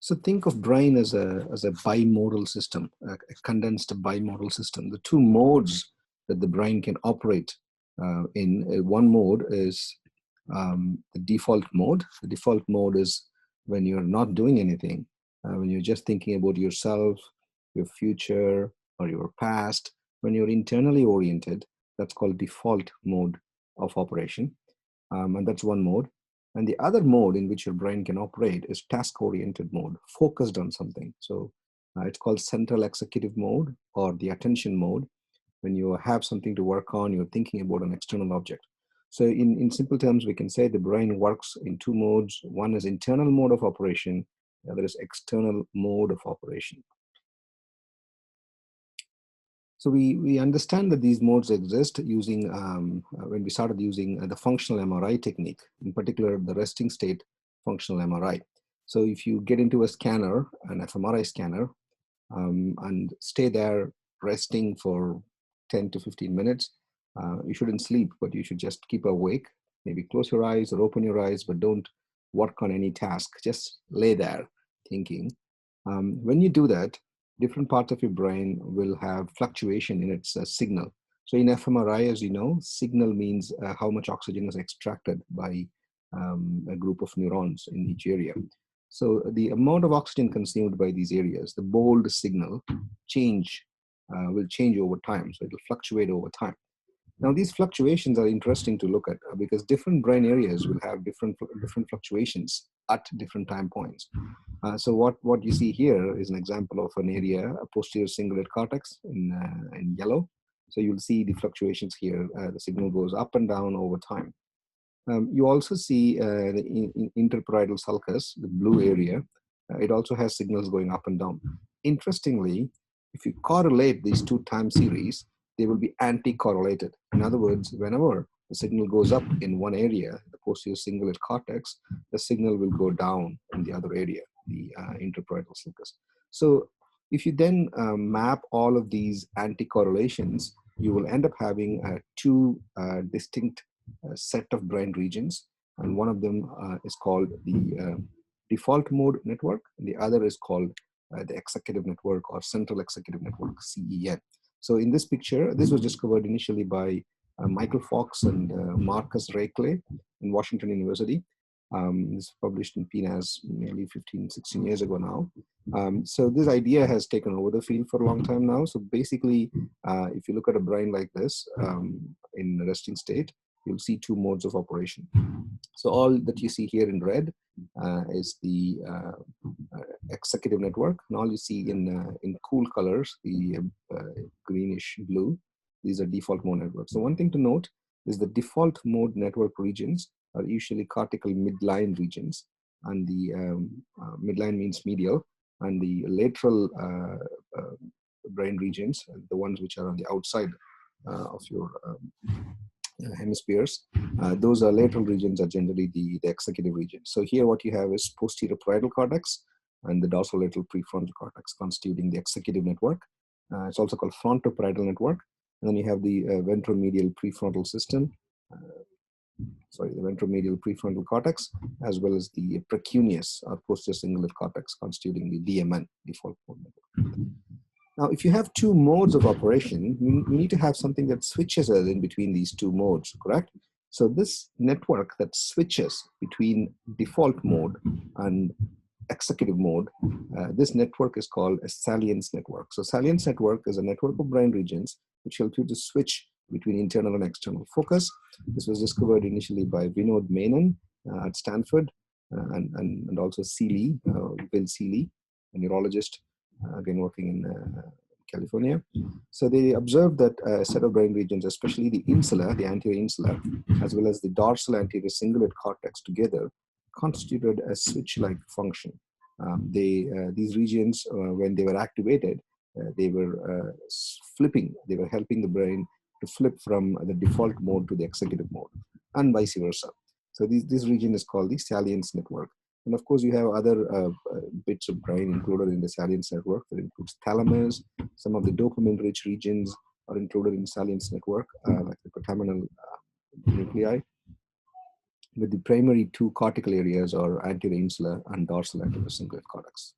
So think of brain as a bimodal system, a condensed bimodal system. The two modes that the brain can operate in, one mode is the default mode. The default mode is when you're not doing anything, when you're just thinking about yourself, your future, or your past. When you're internally oriented, that's called default mode of operation, and that's one mode. And the other mode in which your brain can operate is task-oriented mode, focused on something. So it's called central executive mode or the attention mode. When you have something to work on, you're thinking about an external object. So in simple terms, we can say the brain works in two modes. One is internal mode of operation, the other is external mode of operation. So we understand that these modes exist using, when we started using the functional MRI technique, in particular the resting state functional MRI. So if you get into a scanner, an fMRI scanner, and stay there resting for 10 to 15 minutes, you shouldn't sleep, but you should just keep awake. Maybe close your eyes or open your eyes, but don't work on any task. Just lay there thinking. When you do that, different parts of your brain will have fluctuation in its signal. So in fMRI, as you know, signal means how much oxygen is extracted by a group of neurons in each area. So the amount of oxygen consumed by these areas, the bold signal will change over time. So it will fluctuate over time. Now these fluctuations are interesting to look at because different brain areas will have different fluctuations at different time points. So what you see here is an example of an area, a posterior cingulate cortex in yellow. So you'll see the fluctuations here. The signal goes up and down over time. You also see the interparietal sulcus, the blue area. It also has signals going up and down. Interestingly, if you correlate these two time series, they will be anti-correlated. In other words, whenever the signal goes up in one area, the posterior cingulate cortex, the signal will go down in the other area, the interparietal sulcus. So if you then map all of these anti-correlations, you will end up having two distinct set of brain regions, and one of them is called the default mode network, and the other is called the executive network or central executive network, CEN. So in this picture, this was discovered initially by Michael Fox and Marcus Raichle in Washington University. This was published in PNAS nearly 15, 16 years ago now. So this idea has taken over the field for a long time now. So basically, if you look at a brain like this in a resting state, you'll see two modes of operation. So all that you see here in red is the executive network, and all you see in cool colors, the greenish blue, these are default mode networks. So one thing to note is the default mode network regions are usually cortical midline regions, and the midline means medial, and the lateral brain regions, the ones which are on the outside of your hemispheres, those are lateral regions are generally the executive region. So here what you have is posterior parietal cortex and the dorsolateral prefrontal cortex constituting the executive network. It's also called frontoparietal network. And then you have the ventromedial prefrontal system, the ventromedial prefrontal cortex, as well as the precuneus or posterior cingulate cortex constituting the DMN, default mode network. Now, if you have two modes of operation, you need to have something that switches us in between these two modes, correct? So this network that switches between default mode and executive mode, this network is called a salience network. So salience network is a network of brain regions which help you to switch between internal and external focus. This was discovered initially by Vinod Menon at Stanford and also Seeley, Bill Seeley, a neurologist, again working in California. So they observed that a set of brain regions, especially the insula, the anterior insula, as well as the dorsal anterior cingulate cortex together, constituted a switch-like function. These regions, when they were activated, they were flipping. They were helping the brain to flip from the default mode to the executive mode, and vice versa. So this region is called the salience network. And of course, you have other bits of brain included in the salience network. That includes thalamus. Some of the dopamine-rich regions are included in the salience network, like the putamen nuclei. with the primary two cortical areas are anterior insular and dorsal anterior cingulate cortex.